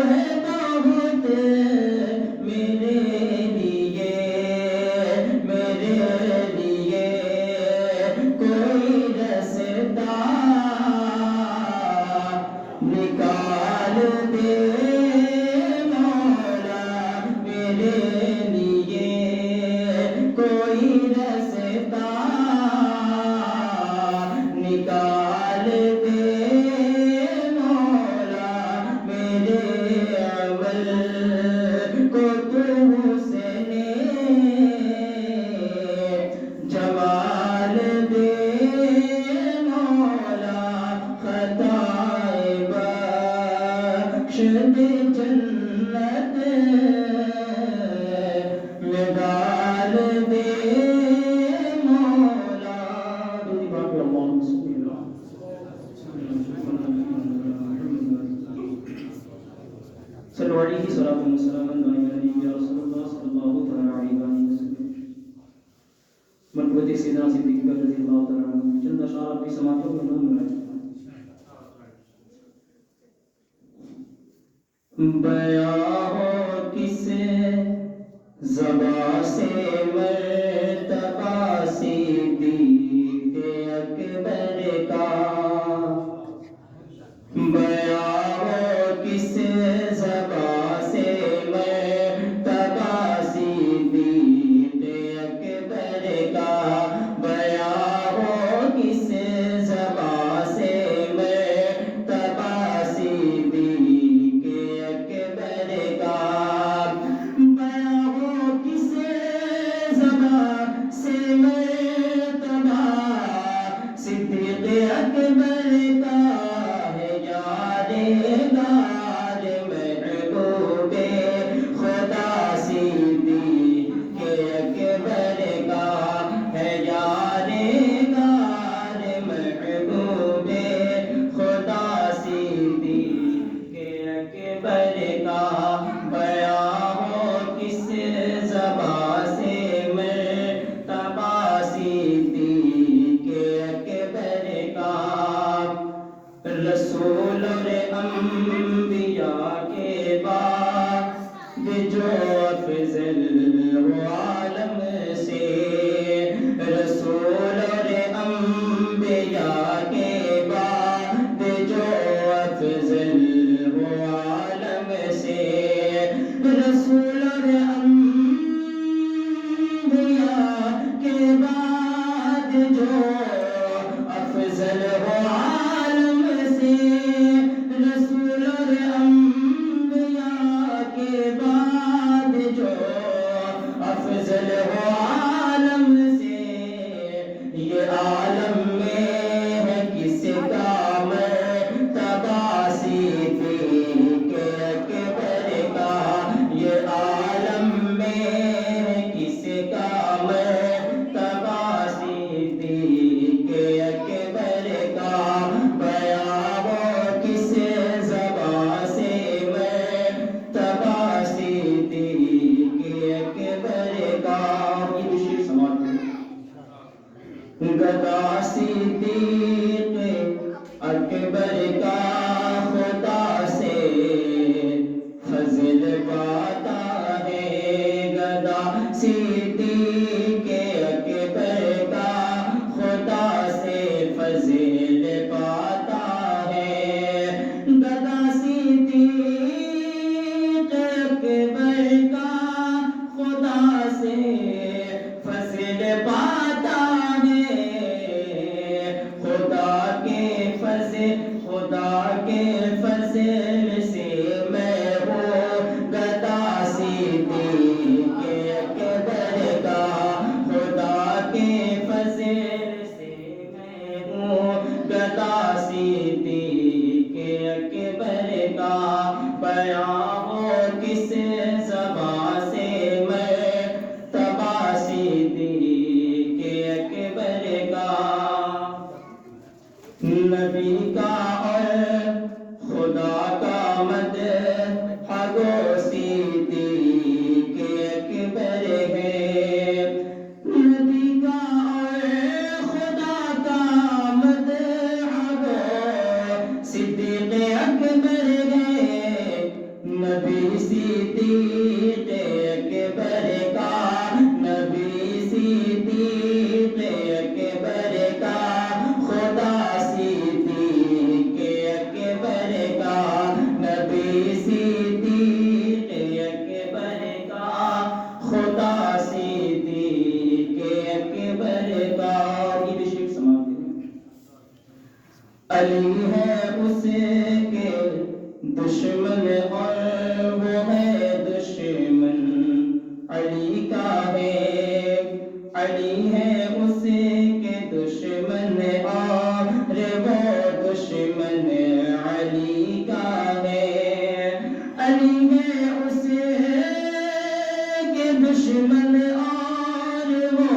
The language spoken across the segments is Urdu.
ہے بہت میرے لیے، میرے لیے کوئی رستہ نکال دے مولا، میرے لیے کوئی رستہ نکال دے مولا، میرے عمل کو تو حسن جمال دے مولا، خطائے بخش دے، جنت میں ڈال دے مولا۔ دوسری بات پہ اللہم صلی اللہ صلو علیہ صلاۃ و سلام علیہ یا رسول اللہ صلی اللہ تعالی علیہ وسلم۔ مرحبت سیدنا صدیق اکبر رضی اللہ تعالی عنہ چند اشعار اپنی سماعتوں میں نام رائے بیاں ہو کس زباں سے مرتبہ صدیق اکبر کا، بیاں ہو کس زباں سے مرتبہ صدیق اکبر کا، بیاں ہو کس زباں سے مرتبہ صدیق اکبر کا، بیاں ہو کس زباں سے مرتبہ صدیق اکبر کا، ہے یار غار محبوب خدا صدیق اکبر کا، ہے یار غار محبوب خدا صدیق اکبر کا، بیاں ہو کس زباں سے مرتبہ صدیق اکبر کا، رسول اور انبیاء کے بعد جو افضل ہو عالم سے، رسول اور انبیاء کے بعد جو افضل ہو عالم سے، رسول اور انبیاء کے بعد جو افضل ہو عالم سے، رسول اور انبیاء کے بعد جو افضل ہو عالم سے، یہ عالم میں ہے کس کا مرتبہ صدیق اکبر کا، یہ عالم میں ہے کس کا مرتبہ صدیق اکبر کا، بیاں ہو کس زباں سے مرتبہ صدیق اکبر کا۔ یہ دوسری سماعت ہے۔ گدا صدیق اکبر کا خدا سے فضل پاتا ہے، گدا صدیق اکبر کا خدا سے فضل پاتا ہے، گدا صدیق اکبر کا خدا سے فضل پاتا ہے، خدا کے فضل سے میں ہوں گدا صدیق اکبر کا، خدا کے فضل سے میں ہوں گدا صدیق اکبر کا، بیاں ہو کس زباں سے مرتبہ صدیق اکبر کا، نبی کا اور خدا کا مدح گو صدیق اکبر ہے، نبی کا اور خدا کا مدح گو صدیق اکبر ہے، دشمن اور وہ ہے دشمن علی کا ہے، علی ہے اس کے دشمن اور وہ دشمن علی کا ہے، علی ہے اس کے دشمن اور وہ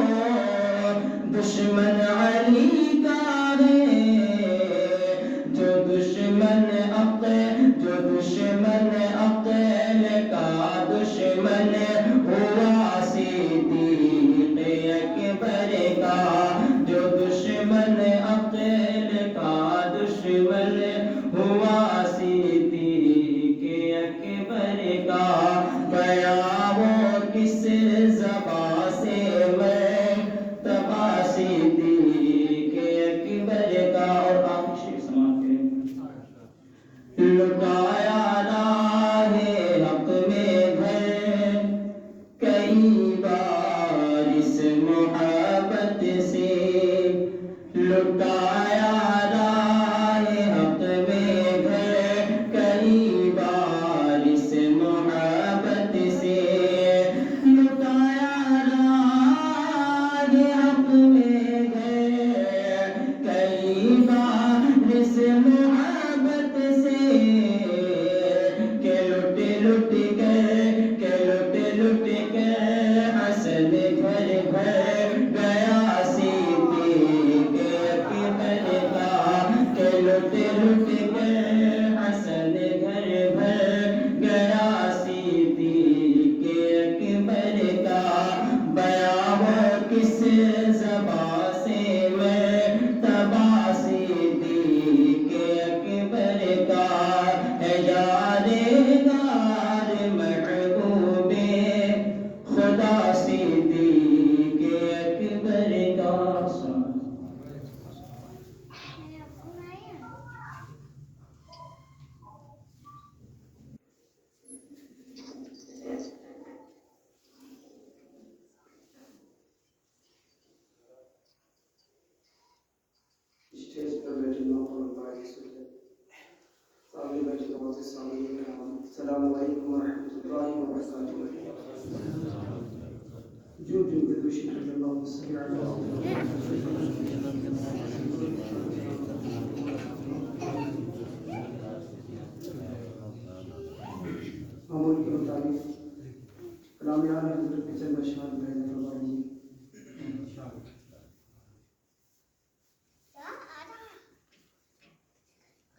دشمن علی کا ہے، جو دشمن عقل کا دشمن ہوا صدیق اکبر کا، جو دشمن عقل کا دشمن ہوا صدیق اکبر کا، بیان وہ کس زبان سے میں تبا صدیق اکبر کا۔ اور آپ شیخ سماعت کریں، لٹایا راہ حق میں گھر کئی بار اس محبت سے، لٹایا راہ حق میں گھر کئی بار اس محبت سے، لٹایا راہ حق میں گھر کئی بار اس محبت سے، کہ لٹ لٹ کر حسن گھر بھر گیا صدیق اکبر کا، کہ لٹ کر حسن گھر بھر گیا صدیق اکبر کا، بیان وہ کس زبان سے میں تبا صدیق اکبر کا، ہے یادگار محبوب خدا صدیق اکبر کا۔ اسٹیج پر بیٹھے محترم بھائی سامنے بیٹھے تمام سامعین کرام، السلام علیکم ورحمۃ اللہ وبرکاتہ۔ جو بدوشی رضی اللہ صلی اللہ معمول کے مطابق کلام اعلیٰ حضرت کے چند اشعار بیان فرما دیجیے۔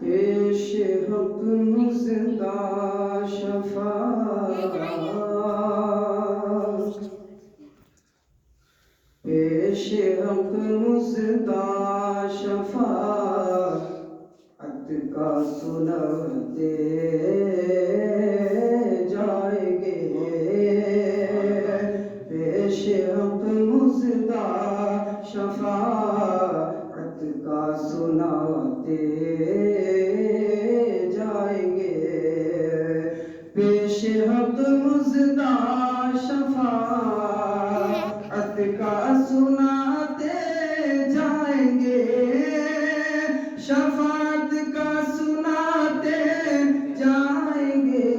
پیش حق مزدہ شفاعت، پیش حق مزدہ شفاعت کا سناتے جائیں گے، پیش حق مزدہ شفاعت کا سناتے جائیں گے، پیش حق مزدہ شفاعت کا سناتے جائیں گے، شفاعت کا سناتے جائیں گے،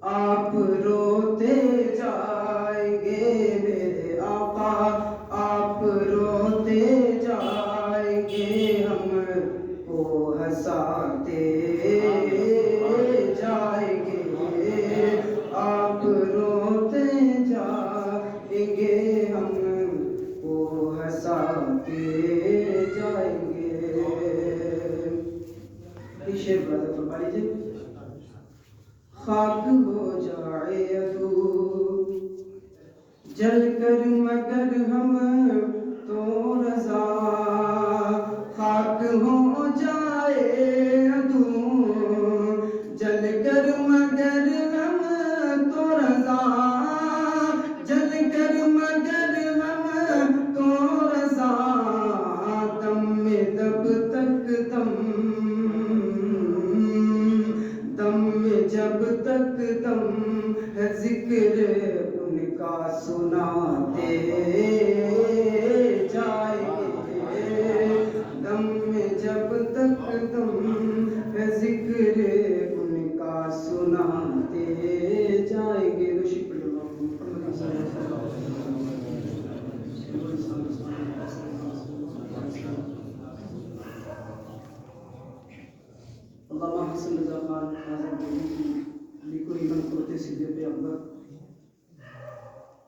آپ روتے جائیں گے میرے آقا، آپ روتے جائیں گے، ہم کو ہنساتے جائیں گے، آپ روتے جائیں گے، ہم کو ہنساتے جائیں گے۔ ایک شعر برادر فرما لیجیے۔ خاک ہو جائے عدو جل کر مگر ہم تو رضا، خاک ہو جائے عدو جل کر مگر ہم تو رضا، جل کر مگر ہم تو رضا، دم میں جب تک جب تک دم ہے ذکر ان کا سناتے جائیں گے، دم میں جب تک دم ہے ذکر مسلمان ناظر بیٹی کی لکھو ایمن قرۃ صدیق اکبر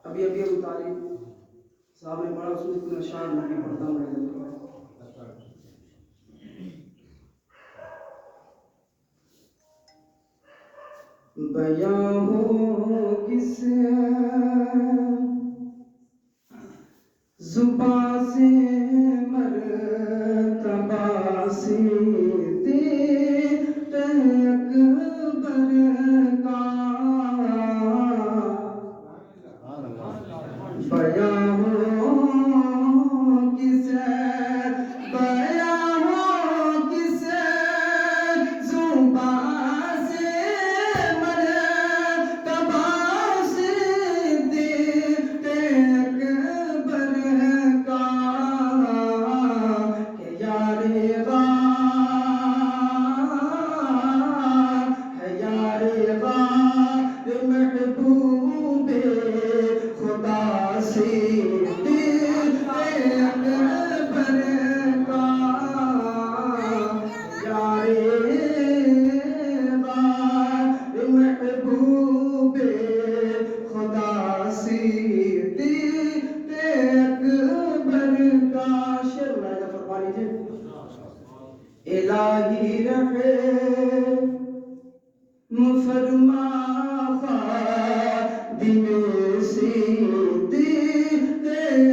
ابھی ابو طالب صاحب نے پڑھا، اس میں کچھ اشعار میں بھی پڑھتا ہوں. بیاں ہو کس زبان سے مرتبہ صدیق اکبر کا بیاں ہو کس زبان سے مرتبہ صدیق اکبر کا کہ یار غار ہے، یار غار محبوب خدا صدیق اکبر کا، یار غار محبوب خدا صدیق اکبر کا. شعر ملاحظہ فرما لیجیے. الہی رہے فرما خادم صدیق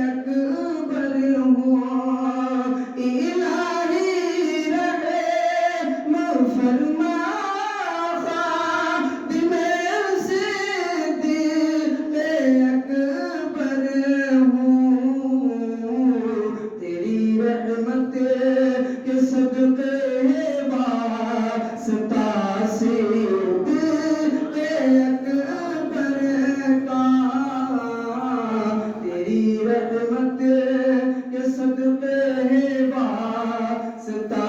اکبر ہوا، الہی رہے فرما خادم صدیق اکبر ہوں، تیری رحمت کے صدقے واسطہ صدیق اکبر کا، تیری رحمت کے صدقے واسطہ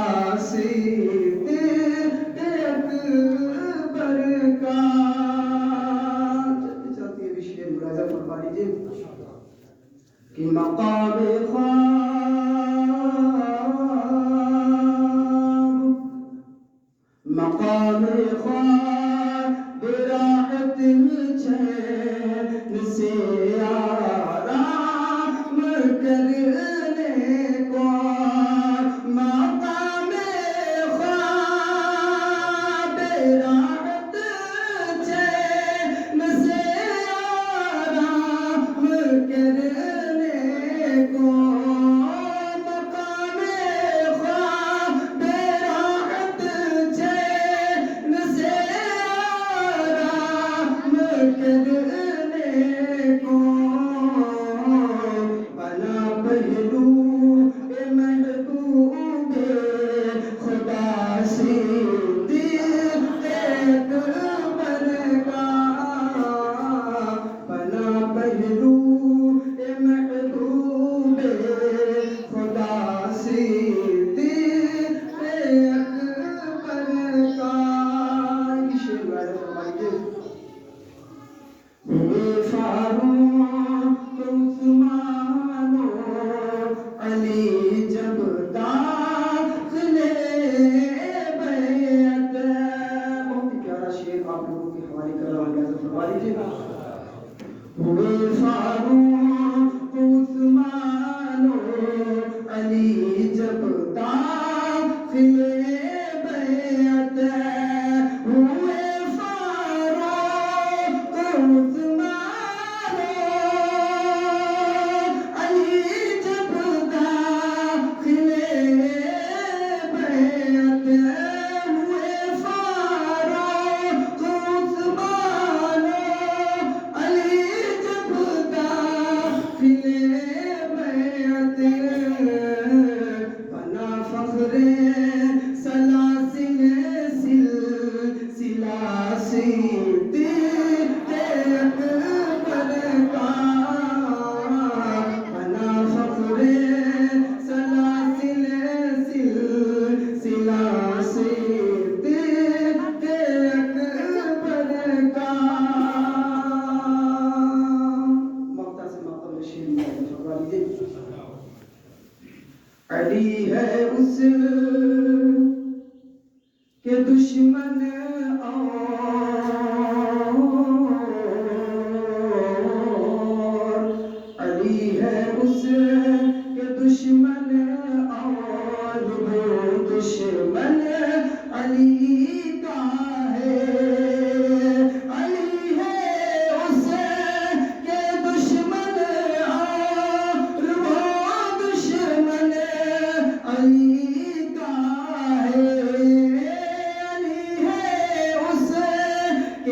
صدیق اکبر کا. چلتے چلتے یہ بھی شعر ملاحظہ فرما لیجیے کہ مقام خواب براحت چین سے آرام کرنے کو، مقام خواب براحت چین سے آرام کرنے کو، مقام خواب براحت چین سے آرام کرنے کو، بنا پہلو محبوب خدا صدیق اکبر کا، بنا پہلو محبوب خدا صدیق اکبر کا. یہ شعر ملاحظہ فرمائیے. ہوئے فاروق عثمان و علی جب داخل بیعت، بہت ہی پیارا شعر آپ لوگوں کے حوالے کر رہا ہوں، ملاحظہ فرما لیجیے. ہوئے فاروق عثمان و علی جب داخل بیعت، ہوئے فاروق عثمان و علی جب داخل بیعت، ہوئے فاروق عثمان و علی جب داخل بیعت، بنا فخر سلاسل سلسلہ صدیق اکبر کا، بنا فخر سلاسل سلسلہ صدیق اکبر کا. مقطع سے مقام شعر میں فرما لیجیے. علی ہے اس کے دشمن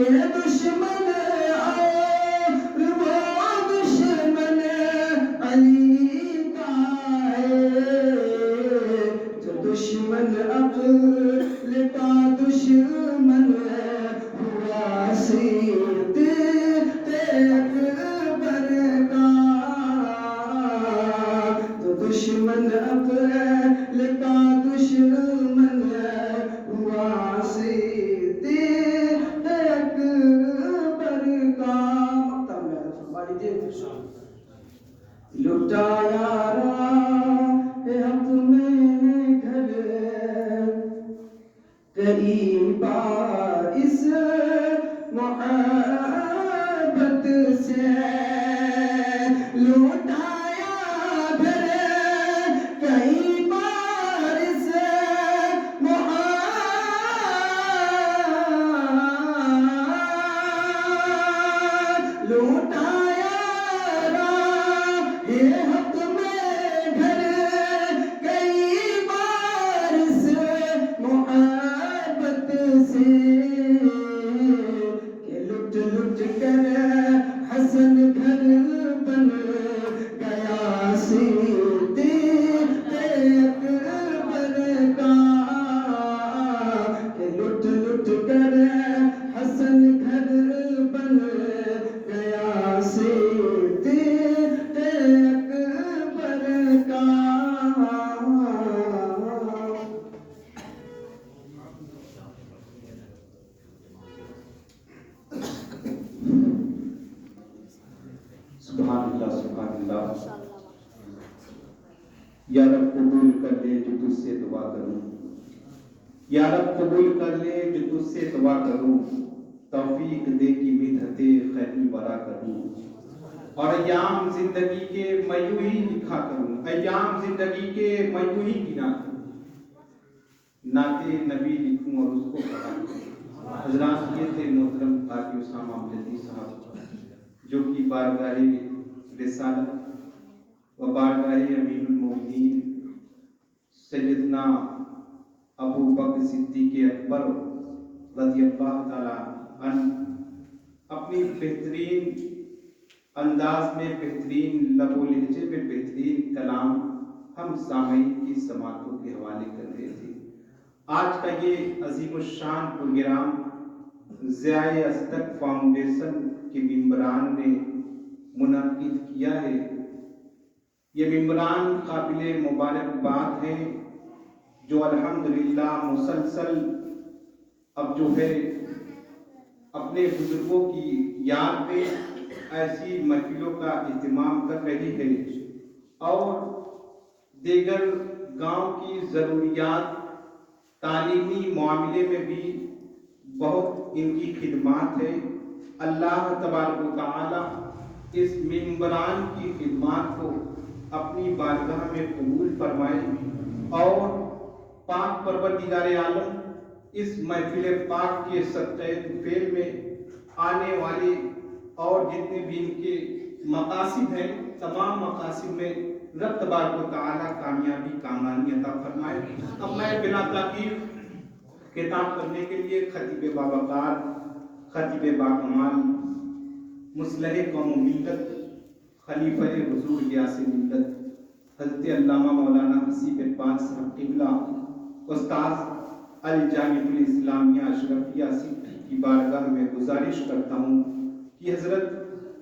کہ دشمن اور وہ دشمن علی کا ہے، جو دشمن عقل کا دشمن ہوا صدیق اکبر کا، جو دشمن عقل کا دشمن ہوا صدیق اکبر کا۔ مقام میں فرما لیجیے، لٹایا راہ حق میں گھر کئی بار اس محبت سے، لٹایا گھر کئی بار اس لٹایا راہ حق میں گھر کئی بار اس محبت سے، کہ لٹ لٹ کر حسن گھر بن گیا صدیق اکبر کا، کہ لٹ لٹ کر حسن گھر بن گیا صدیق اکبر کا۔ سبحان اللہ سبحان اللہ۔ یا رب قبول کر لے جو تجھ سے دعا کروں، یا رب قبول کر لے جو تجھ سے دعا کروں، توفیق دے کی مدحت خیر الورا کروں، اور ایام زندگی کے میں یوں ہی لکھا کروں، ایام زندگی کے میں یوں ہی گنا کروں، نعت نبی لکھوں اور اس کو پڑھا کروں۔ حضرات یہ تھے محترم قاری اسامہ مجدی صاحب، جو کہ بارگاہ رسالت و بارگاہ امیر المومنین سیدنا ابو بکر صدیق اکبر رضی اللہ تعالی عنہ اپنی بہترین انداز میں، بہترین لب و لہجے میں بہترین کلام ہم سامعین کی سماعتوں کے حوالے کر رہے تھے۔ آج کا یہ عظیم الشان پروگرام ضیاء اصدق فاؤنڈیشن کے ممبران نے منعقد کیا ہے۔ یہ ممبران قابل مبارکباد ہیں، جو الحمدللہ مسلسل اب جو ہے اپنے بزرگوں کی یاد میں ایسی محفلوں کا اہتمام کر رہی ہے، اور دیگر گاؤں کی ضروریات تعلیمی معاملے میں بھی بہت ان کی خدمات ہے۔ اللہ تبارک و تعالی اس ممبران کی خدمات کو اپنی بارگاہ میں قبول فرمائے، اور پاک پروردگار عالم اس محفل پاک کے صدقہ فعل میں آنے والے اور جتنے بھی ان کے مقاصد ہیں، تمام مقاصد میں رب تبارک و تعالی کامیابی کامرانی عطا فرمائے۔ اب میں بلا تاخیر خطاب کرنے کے لیے خطیب باوقار، خطیب باکمال، مصلح قوم و ملت، خلیفہ حضور غیاث ملت حضرت علامہ مولانا حسیب اقبال صاحب قبلہ استاذ الجامعۃ الاسلامیہ اشرفیہ سٹی کی بارگاہ میں گزارش کرتا ہوں کہ حضرت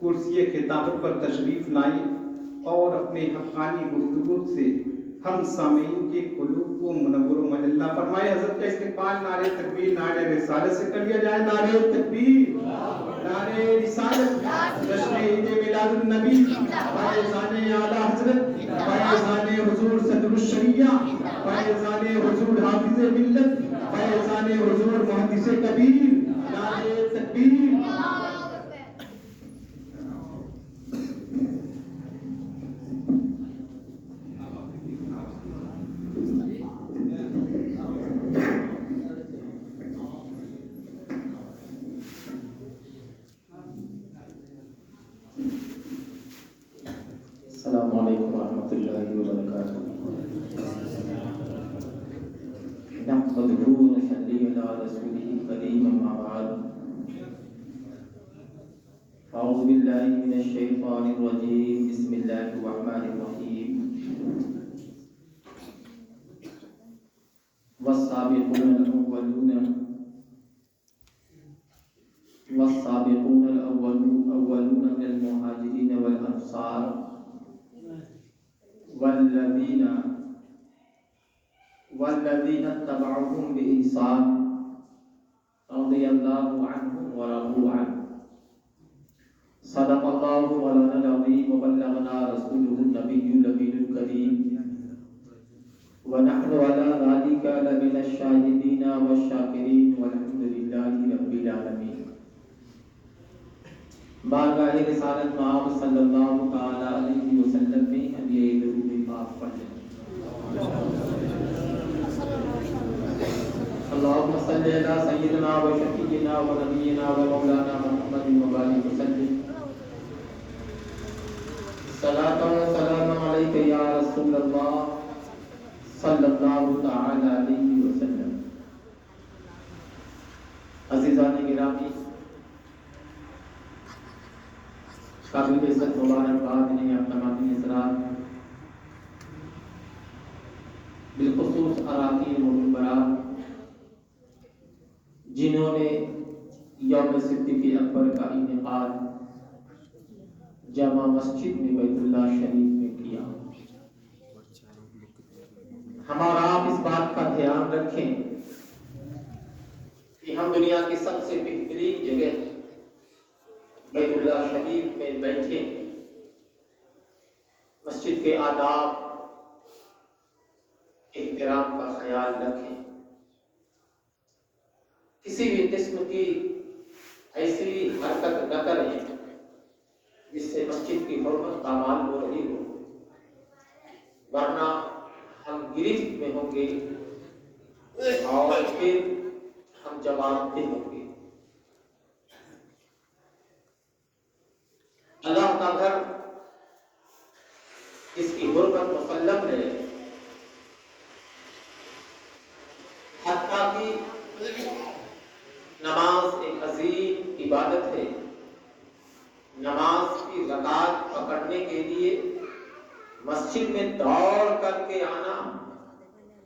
کرسی خطابت پر تشریف لائیں اور اپنے حقانی گفتگو سے ہم سامعین کے قلوب کو منور و مجلہ فرمائے۔ حضرت کا استقبال نعرہ تکبیر، نعرہ رسالت سے کر لیا جائے۔ نعرہ تکبیر، نعرہ رسالت، جشن عید میلاد النبی، فیضان اعلیٰ حضرت، فیضان حضور صدر الشریعہ، فیضان حضور حافظ ملت، فیضان حضور محدث کبیر، نعرہ تکبیر۔ السلام علیکم ورحمۃ اللہ وبرکاتہ۔ نحمدہ ونصلی علی رسولہ الکریم، اما بعد۔ أعوذ بالله من الشيطان الرجيم بسم الله الرحمن الرحيم والسابقون الأولون من المهاجرين والأنصار والذين اتبعوهم بإحسان رضي الله عنهم ورضوا عنه صدق الله مولانا العظيم وبلغنا رسوله النبي الأمين الكريم ونحن على ذلك لمن الشاهدين والشاكرين والحمد لله رب العالمين. بارگاہ رسالت مآب صلی اللہ تعالی علیہ وسلم میں ہم یہ درود پاک پڑھ لیں. اللهم صل على سيدنا وشفيعنا ونبينا ومولانا محمد وبارك وسلم. صلاة وسلام عليك يا رسول الله صلی اللہ تعالی علیہ وسلم. عزیزان گرامی، قابل عزت مبارکباد انہیں آپ تمامی حضرات، بالخصوص اراکین معتبرات جنہوں نے یوم صدیق اکبر کا انعقاد جامع مسجد میں بیت اللہ شریف میں کیا. ہم اور آپ اس بات کا دھیان رکھیں کہ ہم دنیا کی سب سے بہترین جگہ بیت اللہ شریف میں بیٹھے مسجد کے آداب احترام کا خیال رکھیں. کسی بھی قسم کی ایسی حرکت نہ کریں جس سے مسجد کی حرمت پامال ہو رہی ہو، ورنہ ہم گرفت میں ہوں گے اور پھر ہم جواب دہ ہوں گے. اللہ کا گھر اس کی حرمت مسلم ہے، حتیٰ کہ نماز ایک عظیم عبادت ہے. نماز کی رکعت پکڑنے کے لیے مسجد میں دوڑ کر کے آنا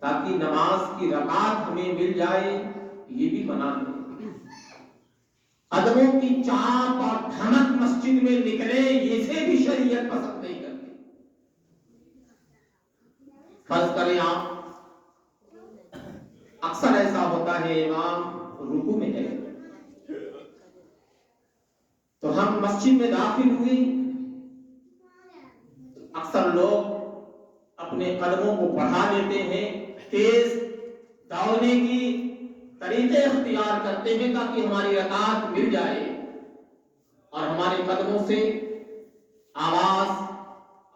تاکہ نماز کی رکعت ہمیں مل جائے، یہ بھی منع ہے. قدموں کی چاپ اور دھمک مسجد میں نکلے، اسے بھی شریعت پسند نہیں کرتی. فرض کریں آپ، اکثر ایسا ہوتا ہے امام رکوع میں ہے تو ہم مسجد میں داخل ہوئے، اکثر لوگ اپنے قدموں کو بڑھا لیتے ہیں، تیز دوڑنے کی طریقے اختیار کرتے ہیں تاکہ ہماری رکعت مل جائے، اور ہمارے قدموں سے آواز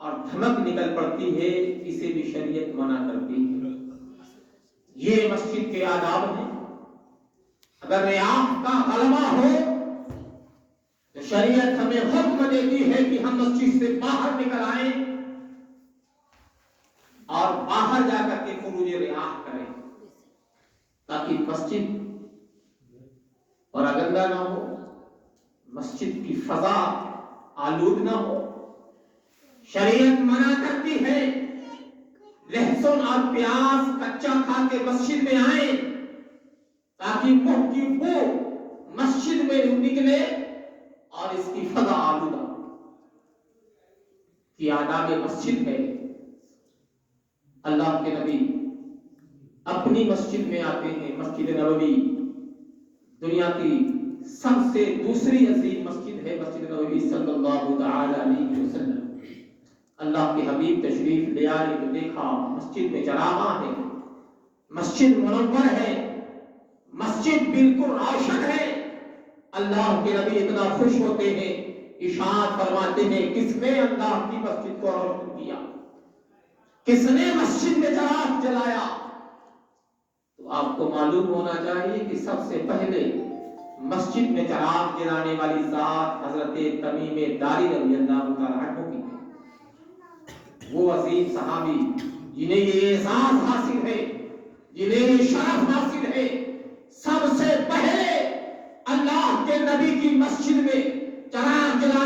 اور دھمک نکل پڑتی ہے، اسے بھی شریعت منع کرتی ہے. یہ مسجد کے آداب ہیں. اگر ریاض کا غلبہ ہو تو شریعت ہمیں حکم دیتی ہے کہ ہم مسجد سے باہر نکل آئیں اور باہر جا کر کے خروج ریاض کریں تاکہ مسجد اور گندہ نہ ہو، مسجد کی فضا آلود نہ ہو. شریعت منع کرتی ہے لہسن اور پیاز کچا کھا کے مسجد میں آئیں تاکہ منہ کی بو مسجد میں نکلے اور اس کی فضا آلودہ کی آداب مسجد ہے. اللہ کے نبی اپنی مسجد میں آتے ہیں. مسجد نبوی دنیا کی سب سے دوسری عظیم مسجد ہے، مسجد نبوی صلی اللہ تعالی علیہ وسلم. اللہ کے حبیب تشریف لے آئے تو دیکھا مسجد میں چراغاں ہے، مسجد منور ہے، مسجد بالکل روشن ہے. اللہ کے نبی اتنا خوش ہوتے ہیں، ارشاد فرماتے ہیں کس نے اللہ کی مسجد کو روشن کیا، کس نے مسجد میں چراغ جلایا؟ تو آپ کو معلوم ہونا چاہیے کہ سب سے پہلے مسجد میں چراغ جلانے والی ذات حضرت تمیم داری رضی اللہ تعالیٰ عنہ کی ہے. وہ عظیم صحابی جنہیں یہ اعزاز حاصل ہے، جنہیں یہ شرف حاصل ہے، سب سے پہلے اللہ کے نبی کی مسجد میں چراغ جلانے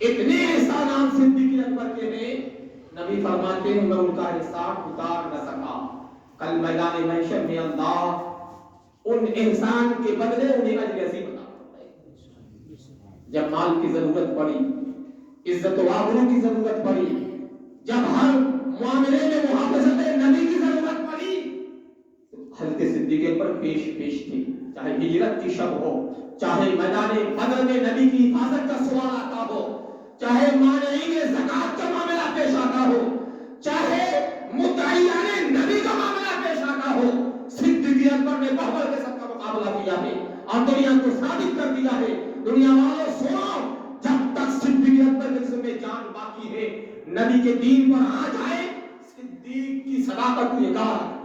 اتنے احسانات صدیق اکبر کے ہیں، نبی فرماتے ہیں میں ان کا احسان اتار نہ سکا، کل میدان محشر میں اللہ ان احسان کے بدلے انہیں اجر عظیم عطا فرمائے۔ جب مال کی ضرورت پڑی، عزت و آبرو کی ضرورت پڑی، جب ہر معاملے میں محافظت نبی کی ضرورت پڑی، حضرت صدیق پر پیش تھے، چاہے ہجرت کی شب ہو، چاہے میدان بدر میں نبی کی حفاظت کا سوال آتا ہو، چاہے مانعین زکات کا معاملہ پیش آتا ہو، چاہے مدعیان نبی کا معاملہ پیش آتا ہو، صدیق اکبر نے بہبل کے سب کا مقابلہ کیا ہے اور دنیا کو ثابت کر دیا ہے۔ دنیا والوں سنو، جب تک صدیق اکبر کے جسم میں جان باقی ہے، نبی کے دین پر آ جائے، صدیق کی صداقت کو یقین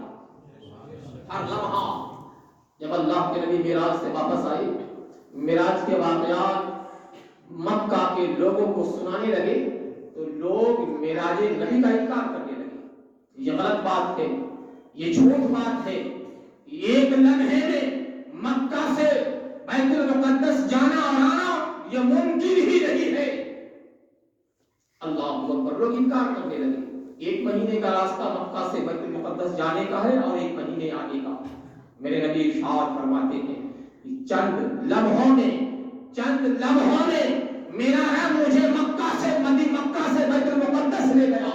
ہر لمحہ۔ جب اللہ کے نبی معراج سے واپس آئے، معراج کے واقعات مکہ کے لوگوں کو سنانے لگے تو لوگ معراج نبی کا انکار کرنے لگے، یہ غلط بات ہے، یہ جھوٹ بات ہے، ایک لمحے میں مکہ سے بیت المقدس جانا اور آنا یہ ممکن ہی نہیں ہے۔ اللہ اکبر، لوگ انکار کرنے لگے۔ ایک مہینے کا راستہ مکہ سے بیت المقدس جانے کا ہے اور ایک مہینے آنے کا۔ میرے نبی ارشاد فرماتے ہیں چند لمحوں نے میرا رب مجھے مکہ سے بیت المقدس لے گیا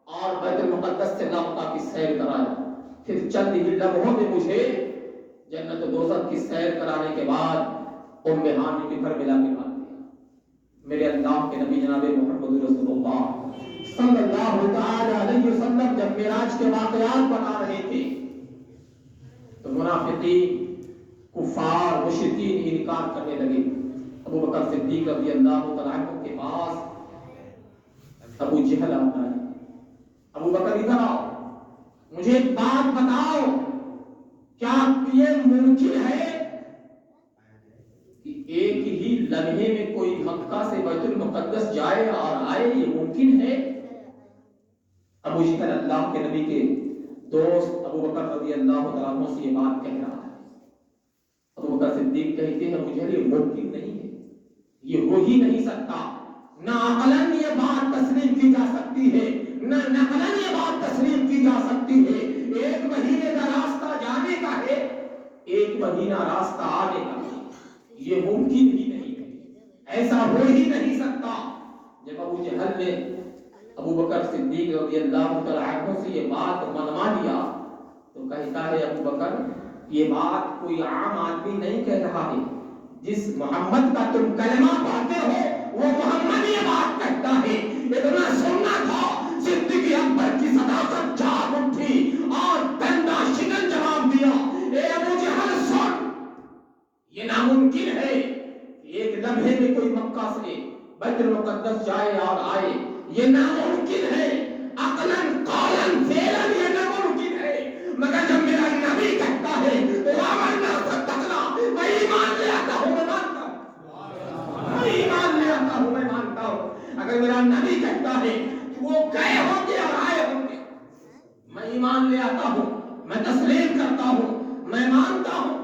اور بیت المقدس سے مکہ کی سیر کرایا، پھر چند ہی لمحوں میں مجھے جنت و دوزخ کی سیر کرانے کے بعد ام ہانی کے گھر ملا کے بات دیا۔ میرے اللہ کے نبی جناب محمد رسول اللہ صلی اللہ تعالی علیہ وسلم جب معراج کے واقعات بتا رہے تھے تو منافقین، کفار، مشرکین انکار کرنے لگے۔ ابو بکر صدیق رضی اللہ تعالی عنہ کے پاس ابو جہل آتا ہے، ابو بکر ادھر آؤ، مجھے ایک بات بتاؤ، کیا یہ ممکن ہے کہ ایک ہی لمحے میں کوئی مکہ سے بیت المقدس جائے اور آئے؟ یہ ممکن ہے؟ ابو جہل اللہ کے نبی کے دوست ابو بکر رضی اللہ تعالیٰ عنہ سے یہ بات کہہ رہا ہے۔ ابو بکر صدیق کہتے ہیں مجھے یہ ممکن نہیں ہے، یہ ہو ہی نہیں سکتا، نہ عقلاً یہ بات تسلیم کی جا سکتی ہے، نہ نقلاً یہ بات تسلیم کی جا سکتی ہے۔ ایک مہینے کا راستہ جانے کا ہے، ایک مہینہ راستہ آنے کا ہے، یہ ممکن ہی نہیں ہے، ایسا ہو ہی نہیں سکتا۔ جب ابو جہل نے ابو بکر صدیق رضی اللہ تعالیٰ عنہ سے یہ بات منوا لیا تو کہتا ہے ابو بکر یہ بات کوئی عام آدمی نہیں کہہ رہا ہے، جس محمد کا تم کلمہ پڑھتے ہو وہ محمد یہ بات کہتا ہے۔ اتنا سننا تھا، صدیق اکبر کی صداقت جاگ اٹھی اور ڈنڈا شکن جواب دیا، اے ابو جہل سن، یہ ناممکن ہے کہ ایک لمحے میں کوئی مکہ سے بیت المقدس جائے اور آئے، یہ ناممکن ہے، عقلاً قولاً فعلاً یہ ناممکن ہے، مگر جب میرا نبی کہتا ہے وَآمَنَّا صَدَّقْنَا، میں ایمان لے آتا ہوں، میں مانتا ہوں، میں ایمان لے آتا ہوں، میں مانتا ہوں۔ اگر میرا نبی کہتا ہے کہ وہ گئے ہوں گے اور آئے ہوں گے، میں ایمان لے آتا ہوں، میں تسلیم کرتا ہوں، میں مانتا ہوں۔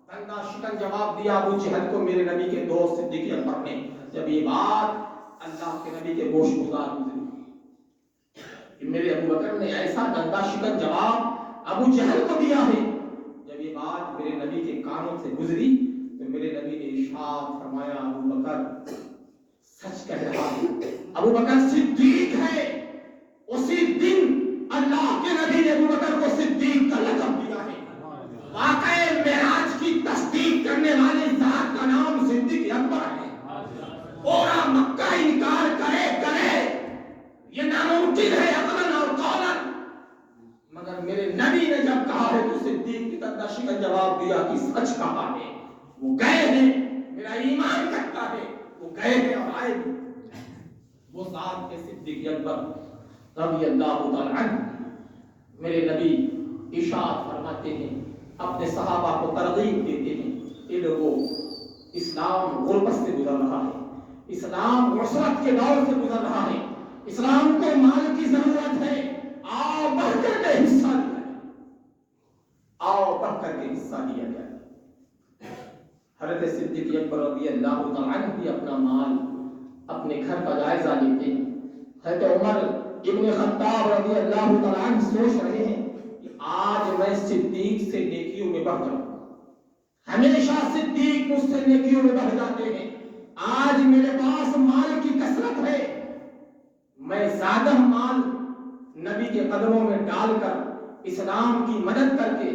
بندہ شکن جواب دیا ابو جہل کو میرے نبی کے دوست صدیق اکبر نے۔ جب یہ بات اللہ کے نبی کے گوش گزار گزری کہ میرے ابو بکر نے ایسا ڈنڈا شکن جواب ابو جہل کو دیا ہے، جب یہ بات میرے نبی کے کانوں سے گزری تو میرے نبی نے ارشاد فرمایا ابو بکر سچ کہہ رہا ہے، ابو بکر صدیق ہے۔ اسی دن اللہ کے نبی نے ابو بکر کو صدیق کا لقب دیا ہے۔ واقعہ معراج کی تصدیق کرنے والے ذات کا نام صدیق اکبر ہے۔ پورا مکہ انکار کرے یہ ناممکن ہے عقلاً اور قولاً، مگر میرے نبی نے جب کہا ہے تو صدیق کی طرح شکن جواب دیا کہ سچ کہا ہے، وہ گئے ہیں، میرا ایمان کہتا ہے وہ گئے ہیں اور آئے بھی۔ وہ ذات ہے صدیق اکبر رضی اللہ تعالی عنہ۔ میرے نبی ارشاد فرماتے ہیں، اپنے صحابہ کو ترغیب دیتے ہیں، اے لوگو اسلام غربت سے گزر رہا ہے، اسلام عسرت کے دور سے گزر رہا ہے، اسلام کو مال کی ضرورت ہے، آؤ بڑھ کر کے حصہ لیا جائے، آؤ بڑھ کر کے حصہ لیا جائے۔ حضرت صدیق اکبر رضی اللہ تعالی عنہ بھی اپنا مال اپنے گھر کا جائزہ لیتے ہیں. حضرت عمر ابن خطاب رضی اللہ تعالیٰ عنہ سوچ رہے ہیں کہ آج میں صدیق سے نیکیوں میں بڑھ جاؤں. ہمیشہ صدیق مجھ سے نیکیوں میں بڑھ جاتے ہیں. آج میرے پاس مال کی کثرت ہے، میں زیادہ مال نبی کے قدموں میں ڈال کر اسلام کی مدد کر کے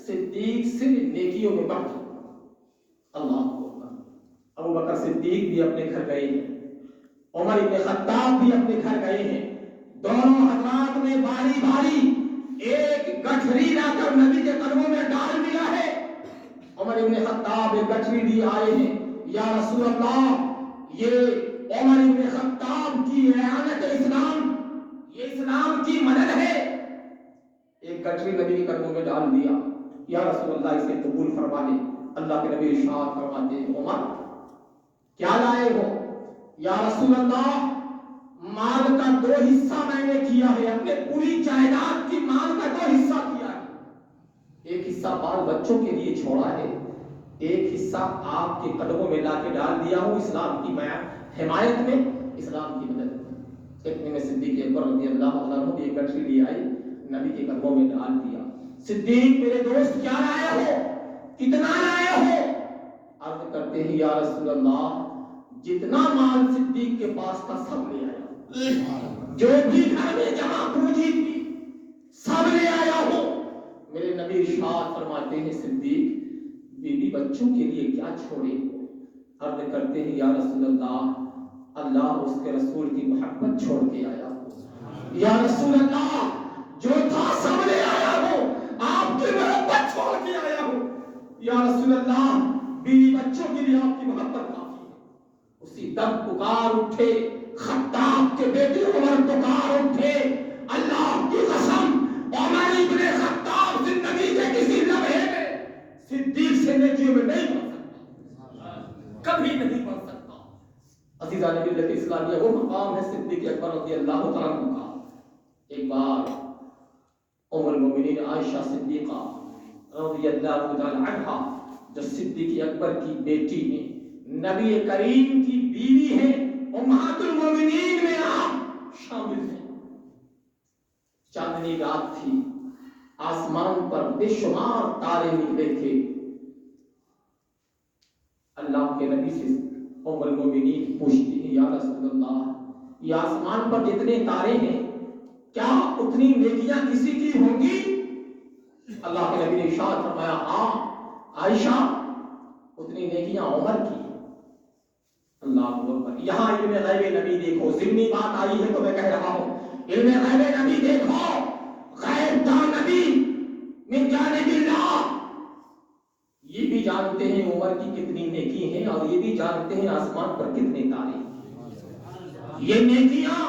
صدیق سے نیکیوں میں بڑھ جاؤں. اللہ اکبر. ابو بکر صدیق بھی اپنے گھر گئے ہیں، عمر ابن خطاب بھی اپنے گھر گئے ہیں. دونوں حضرات نے باری باری ایک گٹھری لا کر نبی کے قدموں میں ڈال دیا ہے. عمر ابن خطاب ایک گٹھری لیے آئے ہیں. یا رسول اللہ، یہ عمر ابن خطاب کی اعانت اسلام، یہ اسلام کی مدد ہے. ایک گٹھری نبی کے قدموں میں ڈال دیا. یا رسول اللہ، اسے قبول فرما لے. اللہ کے نبی ارشاد فرماتے ہیں، عمر کیا لائے ہو؟ یا رسول اللہ، مال کا 2 حصہ میں نے کیا ہے، اپنے پوری جائیداد کی مال کا 2 حصہ کیا ہے. ایک حصہ بال بچوں کے لیے چھوڑا ہے، ایک حصہ آپ کے قدموں میں لا کے ڈال دیا ہوں اسلام کی حمایت میں، اسلام کی مدد میں. اتنے میں صدیق اکبر رضی اللہ عنہ بھی ایک گٹھری لے آئی، نبی کے قدموں میں ڈال دیا. صدیق میرے دوست کیا لائے ہو؟ کتنا لائے ہو؟ عرض کرتے ہیں، یا رسول اللہ، جتنا مال صدیق کے پاس تھا سب لے آیا، جو بھی گھر میں جمع پونجی تھی سب لے آیا ہوں. میرے نبی ارشاد فرماتے ہیں، صدیق بیوی بچوں کے لیے کیا چھوڑے ہو؟ عرض کرتے ہیں، یا رسول اللہ، اللہ اس کے رسول کی محبت چھوڑ کے آیا ہوں. یا رسول اللہ، جو تھا سب لے آیا ہوں، آپ کی محبت چھوڑ کے آیا ہوں. یا رسول اللہ، بیوی بچوں کے لیے آپ کی محبت کافی ہے. اسی دم پکار اٹھے خطاب کے بیٹے عمر، پکار اٹھے، اللہ کی قسم عمر ابن خطاب زندگی کے کسی لمحے میں صدیق سے نیکیوں میں نہیں بڑھ سکتا، کبھی نہیں بڑھ سکتا. عزیزان ملت اسلامیہ، وہ مقام ہے صدیق اکبر رضی اللہ تعالیٰ عنہ کا. ایک بار ام المؤمنین عائشہ صدیقہ رضی اللہ تعالیٰ عنہا، جو صدیق اکبر کی بیٹی ہیں، نبی کریم کی بیوی ہیں، امہات المؤمنین میں آپ شامل ہیں. چاندنی رات تھی، آسمان پر بے شمار تارے نکلے تھے. اللہ کے نبی سے ام المؤمنین پوچھتی ہیں، یا رسول اللہ، یہ آسمان پر جتنے تارے ہیں کیا اتنی نیکیاں کسی کی ہوں گی؟ اللہ کے نبی نے ارشاد فرمایا، ہاں عائشہ، اتنی نیکیاں عمر کی. اللہ اکبر. یہاں علم غیب نبی دیکھو، ضمنی بات آئی ہے تو میں کہہ رہا ہوں، علم غیب نبی دیکھو. غیب دا نبی من جانب اللہ، یہ بھی جانتے ہیں عمر کی کتنی نیکی ہیں، اور یہ بھی جانتے ہیں آسمان پر کتنے تارے. یہ نیکیاں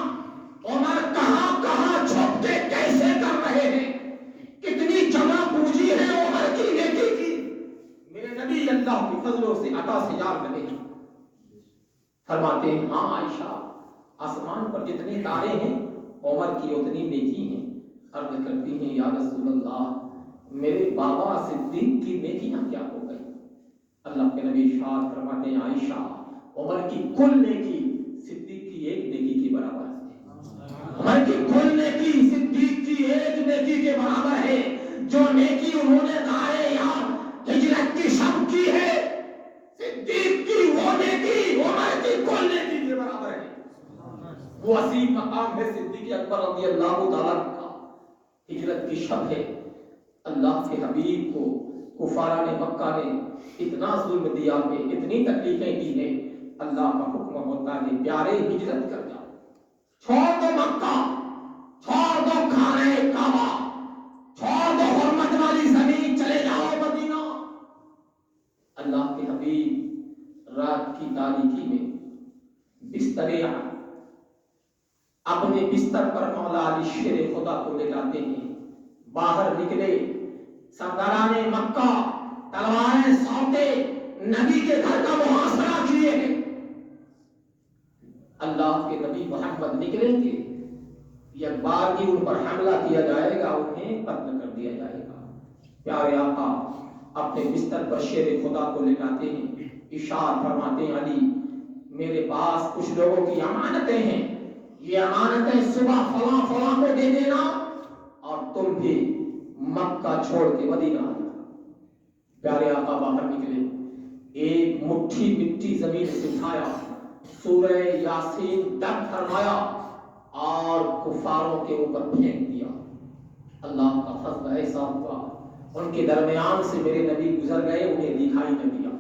عمر کہاں کہاں چھپ کے کیسے کر رہے ہیں، کتنی جمع پونجی ہے عمر کی نیکی کی. میرے نبی اللہ کی فضلوں سے عطا سے یاد رہے ہیں. فرماتے ہیں، ہاں عائشہ، آسمان پر جتنے تارے ہیں عمر کی اتنی نیکی ہیں. عرض کرتی ہیں، یا رسول اللہ، میرے بابا صدیق کی نیکیاں کیا ہو گئی؟ اللہ کے نبی ارشاد فرماتے ہیں، عائشہ، عمر کی کل نیکی صدیق کی ایک نیکی کے برابر ہے. عمر کی کل نیکی صدیق کی ایک نیکی کے برابر ہے. جو نیکی انہوں نے غارے یا ہجرت کی شب کی ہے، صدیق کی وہ نیکی عمر کی کل نیکی کے برابر ہے. وہ عظیم مقام ہے صدیق اکبر رضی اللہ تعالیٰ کا. ہجرت کی شب ہے، اللہ کے حبیب کو کفاران مکہ نے اتنا ظلم دیا ہے، اتنی تکلیفیں دی ہیں. اللہ کا حکم ہوتا ہے، پیارے ہجرت کر جاؤ، چھوڑ دو مکہ، چھوڑ دو خانہ کعبہ، چھوڑ دو حرمت والی زمین، چلے جاؤ مدینہ. اللہ کے حبیب رات کی تاریکی میں بستر اپنے بستر پر مولا علی شیر خدا کو لے جاتے ہیں. باہر نکلے، سرداران مکہ تلواریں سونپے نبی کے گھر کا محاصرہ کیے ہیں. اللہ کے نبی محمد نکلیں گے، یک بار ہی ان پر حملہ کیا جائے گا، انہیں قتل کر دیا جائے گا. پیارے آقا اپنے بستر پر شیر خدا کو لے جاتے ہیں، ارشاد فرماتے ہیں، علی میرے پاس کچھ لوگوں کی امانتیں ہیں، یہ امانتیں صبح فلاں فلاں کو دے دینا اور تم بھی مکہ چھوڑ کے مدینہ آ جانا۔ پیارے آقا باہر نکلے، ایک مٹھی مٹی زمین سے اٹھایا، سورہ یاسین دب فرمایا اور کفاروں کے اوپر پھینک دیا۔ اللہ کا فضل ایسا ہوا، ان کے درمیان سے میرے نبی گزر گئے، انہیں دکھائی نہ دیا،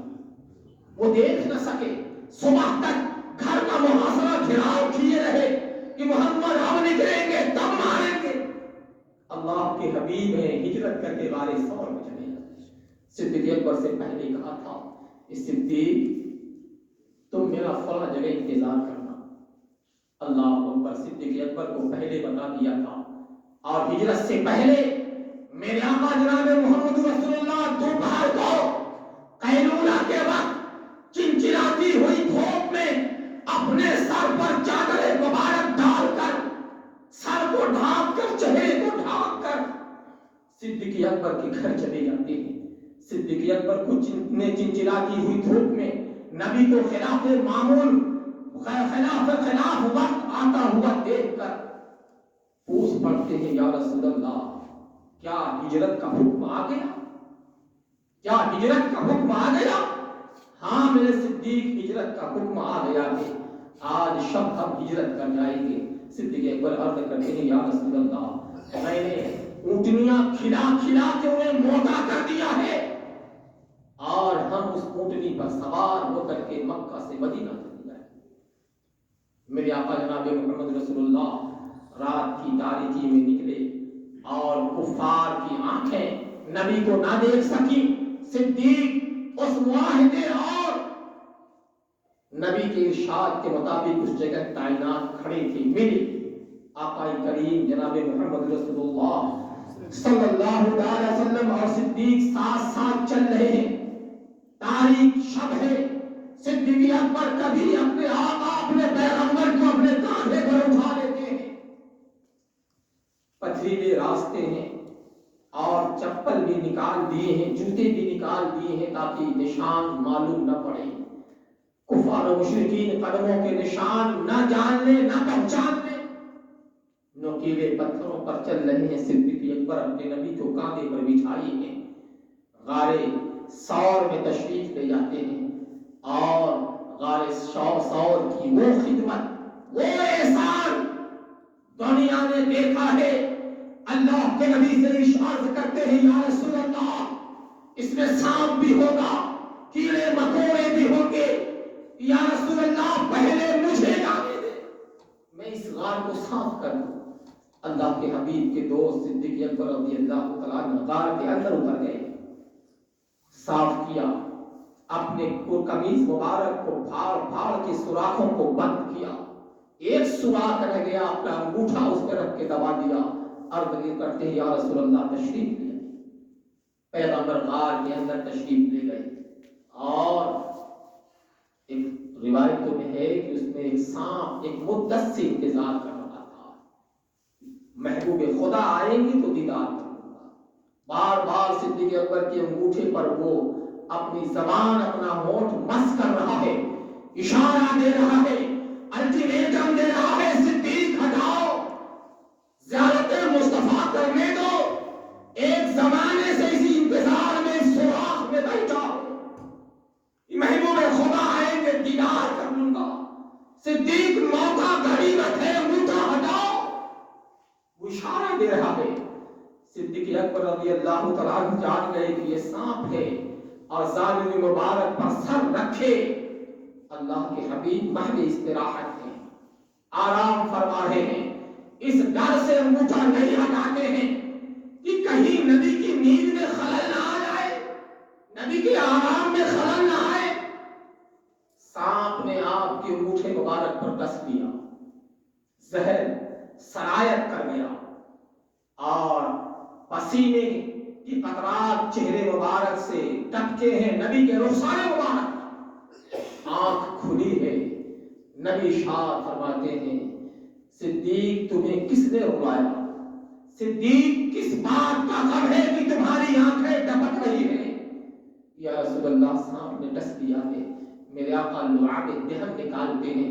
وہ دیکھ نہ سکے۔ صبح تک گھر کا محاصرہ گھیراؤ کیے رہے کہ محمد ہم نکلیں گے تب ماریں گے۔ اللہ کے حبیب ہیں، ہجرت کر کے غار ثور میں چلے گئے۔ صدیق اکبر سے پہلے کہا تھا، صدیق تم میرا فلاں جگہ انتظار کرنا۔ اللہ اکبر، صدیق اکبر کو پہلے بتا دیا تھا، اور ہجرت سے پہلے میرے آقا جناب محمد رسول اللہ دوپہر کو قیلولہ کے وقت چنچناتی ہوئی دھوپ میں اپنے سر پر چادر مبارک ڈال کر، سر کو ڈھانپ کر، چہرے کو ڈھانپ کر صدیق اکبر کے گھر چلے جاتے ہیں۔ صدیق اکبر کو چنچناتی ہوئی دھوپ میں نبی کو خلاف معمول خلاف وقت آتا ہوا دیکھ کر پوچھ پڑھتے ہیں، یا رسول اللہ کیا ہجرت کا حکم آ گیا؟ کیا ہجرت کا حکم آ گیا؟ ہاں میرے صدیق، ہجرت کا حکم آ گیا ہے، آج شب ہم ہجرت کر جائیں گے۔ صدیق اکبر عرض کرتے ہیں، یا رسول اللہ میں نے اونٹنیاں کھلا کھلا کے انہیں موٹا کر دیا ہے، اور ہم اس اونٹنی پر سوار ہو کر کے مکہ سے مدینہ چلے گئے۔ میرے آقا جناب محمد رسول اللہ رات کی تاریکی میں نکلے، اور کفار کی آنکھیں نبی کو نہ دیکھ سکی۔ صدیق اس معاہدے اور نبی کے ارشاد کے مطابق اس جگہ تعینات کھڑے تھے، ملی۔ آقا کریم جناب محمد رسول اللہ صلی اللہ علیہ وسلم اور صدیق ساتھ ساتھ چل رہے ہیں، تاریک شب ہے۔ صدیق اکبر کبھی اپنے آقا، اپنے پیغمبر کو اپنے کاندھے پر اٹھا لیتے ہیں۔ پتھریلے راستے ہیں، اور چپل بھی نکال دیے ہیں، جوتے بھی نکال دیے ہیں تاکہ نشان معلوم نہ پڑے، کفار و مشرکین قدموں کے نشان نہ جان لے، نہ پہچان لے۔ نوکیلے پتھروں پر چل رہے ہیں۔ صدیق اکبر اپنے نبی کو کاندھے پر بٹھائے ہیں، غار ثور میں تشریف لے جاتے ہیں، اور غار ثور کی وہ خدمت، وہ احسان دنیا نے دیکھا ہے۔ اللہ کے نبی سے ارشاد کرتے ہیں، یا رسول اللہ اس میں سانپ بھی ہوگا، کیڑے مکوڑے بھی ہوں گے، یا رسول اللہ پہلے مجھے جانے دے، میں اس غار کو صاف کر دوں۔ اللہ کے حبیب کے دوست صدیق اکبر رضی اللہ تعالیٰ عنہ غار کے اندر اتر گئے، صاف کیا، اپنے قمیض مبارک کو پھاڑ پھاڑ کے سوراخوں کو بند کیا، ایک سوراخ رہ گیا، اپنا انگوٹھا اس پہ رکھ کے دبا دیا۔ عرض یہ کرتے ہیں، یا رسول اللہ تشریف لے۔ پیغمبر غار کے اندر تشریف لے گئے، اور ایک روایتوں میں ہے کہ اس میں ایک سانپ ایک مدت سے انتظار کر رہا تھا، محبوب خدا آئیں گے تو دیدار کروں گا۔ بار بار صدیق اکبر کے انگوٹھے پر وہ اپنی زبان، اپنا ہونٹ مس کر رہا ہے، اشارہ دے رہا ہے، الٹیمیٹم دے رہا ہے، صدیق ہٹاؤ، زیارت مصطفیٰ کرنے دو، ایک زمانے سے اسی انتظار میں، اس سوراخ میں بیٹھا ہوں، محبوب خدا آئیں گے دیدار کر لوں گا۔ صدیق موقع غنیمت ہے، انگوٹھا ہٹاؤ، وہ اشارہ دے رہا ہے۔ صدیق اکبر رضی اللہ تعالیٰ عنہ جان گئے کہ یہ سانپ ہے، اور ظالم مبارک پر سر رکھے۔ اللہ کے حبیب محض استراحت ہیں، آرام فرما رہے ہیں، اس ڈر سے انگوٹھا نہیں ہٹاتے ہیں کہ کہیں نبی کی نیند میں خلل نہ آ جائے، نبی کے آرام میں خلل نہ آئے۔ سانپ نے آپ کے انگوٹھے مبارک پر ڈس لیا، زہر سرایت کر گیا، اور پسینے کی قطرات چہرے مبارک سے ٹپکے ہیں، نبی کے رخسار مبارک، آنکھ کھلی ہے۔ نبی شاد فرماتے ہیں، صدیق تمہیں کس نے رلایا؟ صدیق کس بات کا غم ہے کہ تمہاری آنکھیں ٹپک رہی ہیں؟ یا رسول اللہ سانپ نے ڈس دیا ہے۔ میرے آقا لعاب دہن نکالتے ہیں،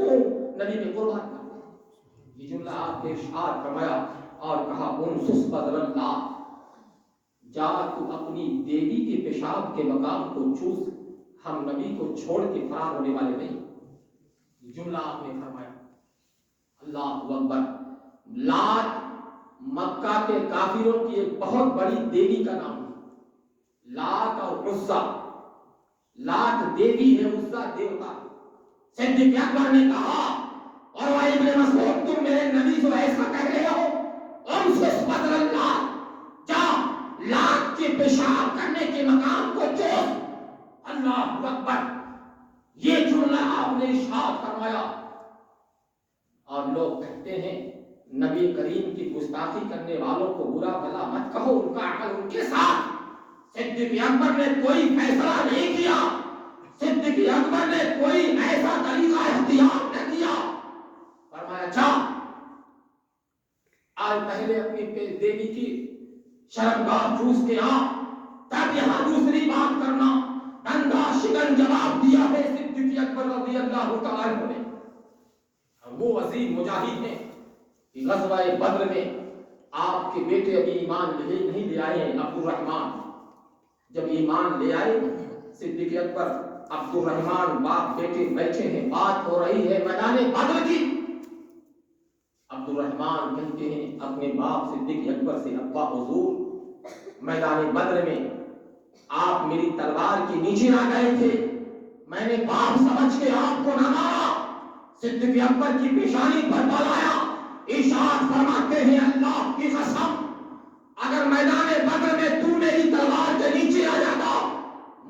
خون نبی میں قربان کرتے ہیں۔ یہ جملہ آپ نے ارشاد فرمایا اور کہا انصص بدر اللہ، جا تو اپنی بیوی کے پیشاب کے مقام کو چوس، ہم نبی کو چھوڑ کے فرار ہونے والے نہیں۔ یہ جملہ آپ نے فرمایا۔ اللہ اکبر۔ لات مکہ کے کافروں کی ایک بہت بڑی دیوی کا نام ہے، لات اور عزا۔ لات دیوی ہے، عزا دیوتا۔ صدیق اکبر نے کہا اور ابن مسعود تم میرے نبی کو ایسا کہہ رہے ہو، انصص بدر اللہ، جا لات کے پیشاب کرنے کے مقام کو چوس۔ اللہ اکبر۔ یہ جملہ آپ نے ارشاد فرمایا اور لوگ کہتے ہیں نبی کریم کی گستاخی کرنے والوں کو برا بھلا مت کہو، ان کا عمل ان کے ساتھ۔ صدیق اکبر نے کوئی فیصلہ نہیں کیا، صدیق اکبر نے کوئی ایسا طریقہ اختیار نہ کیا، فرمایا جا آج پہلے اپنی دیوی کی شرمگاہ چوس کے آ، تب یہاں دوسری بات کرنا۔ ڈنڈا شکن جواب دیا ہے صدیق اکبر رضی اللہ تعالی عنہ نے۔ وہ عظیم مجاہد ہیں کہ غزوہ بدر میں آپ کے بیٹے ابھی ایمان نہیں لے آئے ہیں، عبد الرحمن۔ جب ایمان لے آئے صدیق اکبر عبد الرحمن باپ بیٹے بیٹھے ہیں، بات ہو رہی ہے میدان بدر کی۔ عبد الرحمن کہتے ہیں اپنے باپ صدیق اکبر سے، ابا حضور میدان بدر میں آپ میری تلوار کے نیچے آ گئے تھے، میں نے باپ سمجھ کے آپ کو نہ مارا۔ صدیق اکبر کی پیشانی پر بال آیا، ارشاد فرماتے ہیں اللہ کی قسم اگر میدان بدر میں تو میری تلوار کے نیچے آ جاتا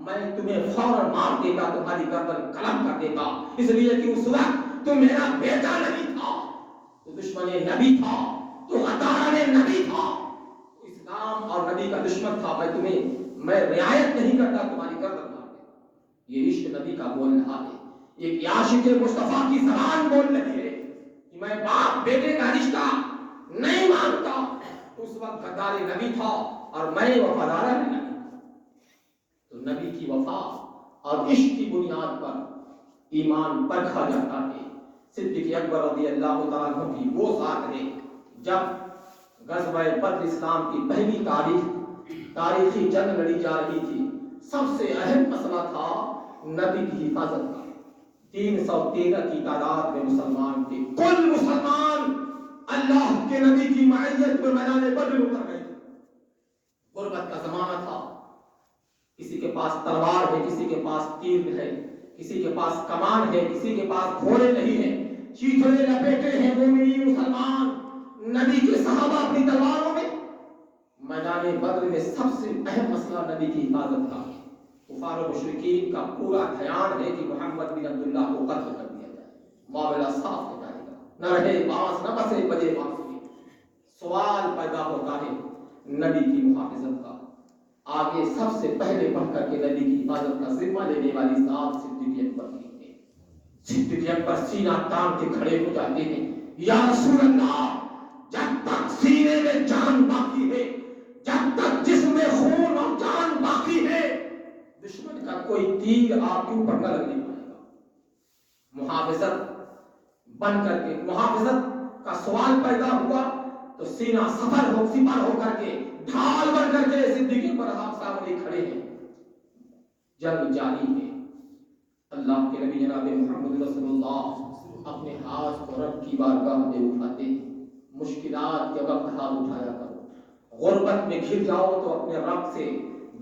میں تمہیں فوراً مار دیتا، تمہاری گردن قلم کر دیتا، اس لیے کہ اس وقت تو میرا بیٹا نبی تھا، تو دشمن نبی تھا، تو غداران نبی تھا، تو اسلام اور نبی کا دشمن تھا، میں رعایت نہیں کرتا، تمہاری گردن مار دیتا۔ یہ عشق نبی کا بول رہا ہے، ایک عاشق مصطفیٰ کی زبان بول رہی ہے کہ میں باپ بیٹے کا رشتہ نہیں مانتا۔ اس وقت غدار نبی تھا اور میں وفادار نبی تھا۔ تو نبی کی وفا اور عشق کی بنیاد پر ایمان پرکھا جاتا ہے۔ صدیق اکبر رضی اللہ تعالیٰ عنہ کی وہ ذات ہے جب غزوہ بدر اسلام کی پہلی تاریخی جنگ لڑی جا رہی تھی، سب سے اہم مسئلہ تھا نبی کی حفاظت کا۔ 313 کی تعداد میں مسلمان تھے، کل مسلمان اللہ کے نبی کی معیت میں میدان بدر اتر گئے تھے۔ غربت کا زمانہ تھا، کسی کے پاس تلوار ہے، کسی کے پاس تیر ہے، کسی کے پاس کمان ہے، کسی کے پاس گھوڑے نہیں ہیں، چیتڑے لپیٹے ہیں مومنین مسلمان، نبی کے صحابہ اپنی تلواروں میں۔ میدان بدر میں سب سے اہم مسئلہ نبی کی حفاظت تھا۔ کفار و مشرکین کا پورا خیال ہے کہ محمد بن عبداللہ کو قتل کر دیا جائے، معاملہ صاف ہو جائے گا، نہ رہے باس نہ بسے بجے بانسری۔ سوال پیدا ہوتا ہے نبی کی محافظت کا۔ آگے سب سے پہلے بڑھ کر کے نبی کی حفاظت کا ذمہ لینے والی ذات صدیق اکبر کی ہے۔ صدیق اکبر سینہ تان کے کھڑے ہو جاتے ہیں، یا رسول اللہ جب تک سینے میں جان باقی ہے، جب تک جسم میں خون اور جان باقی ہے، دشمن کا کوئی تیر آپ کے اوپر نہ لگنے پائے گا۔ محافظت بن کر کے، محافظت کا سوال پیدا ہوا تو سینہ سفر ہو کر کے، ڈھال بن کر کے صدیق پر آپ سامنے کھڑے ہیں۔ جنگ جاری ہے، اللہ کے نبی جناب محمد رسول اللہ اپنے ہاتھ کو رب کی بارگاہ میں اٹھاتے ہیں۔ مشکلات کے وقت ہاتھ اٹھایا کرو، غربت میں گھر جاؤ تو اپنے رب سے